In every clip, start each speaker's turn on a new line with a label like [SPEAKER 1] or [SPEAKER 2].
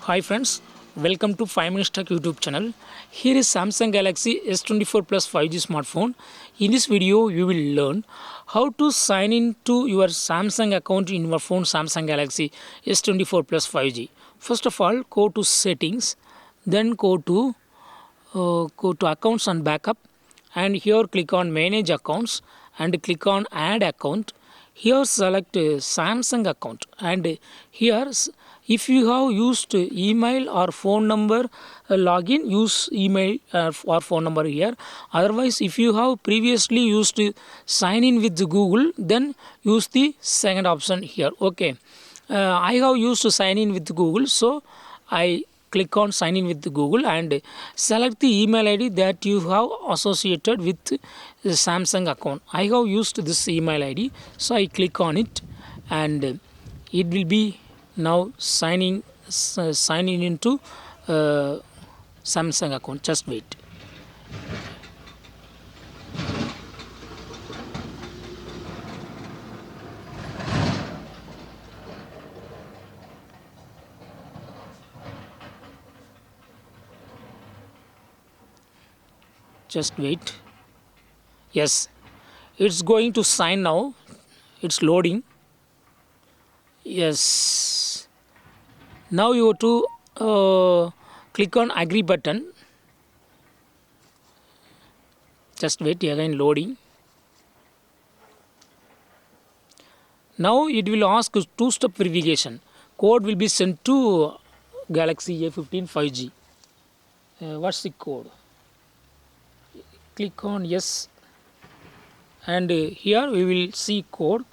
[SPEAKER 1] Hi friends, welcome to 5 Minutes Tech YouTube channel. Here is Samsung Galaxy S24 Plus 5G smartphone. In this video, you will learn how to sign in to your Samsung account in your phone Samsung Galaxy S24 Plus 5G. First of all, go to settings, then go to accounts and backup, and here click on manage accounts and click on add account. Here select Samsung account, and here if you have used email or phone number login, use email or phone number here. Otherwise, if you have previously used sign in with Google, then use the second option here. Okay, I have used to sign in with Google, so I click on sign in with Google and select the email ID that you have associated with the Samsung account. I have used this email ID, so I click on it and it will be now signing into Samsung account. Just wait. Just wait. Yes, it's going to sign now. It's loading. Yes, now you have to click on agree button. Just wait, again loading. Now it will ask two-step verification. Code will be sent to Galaxy A15 5G. What's the code? Click on yes, and here we will see code.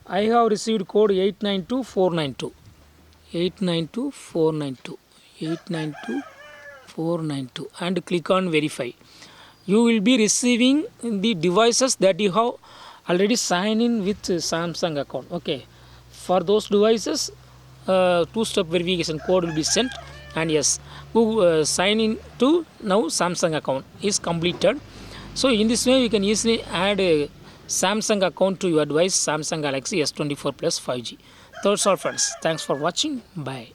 [SPEAKER 1] I have received code 892492. 892492. 892492, and click on verify. You will be receiving the devices that you have already signed in with Samsung account. Okay, for those devices, two-step verification code will be sent, and yes, sign in to now Samsung account is completed. So in this way, you can easily add a Samsung account to your device Samsung Galaxy S24 Plus 5G. That's all friends. Thanks for watching. Bye.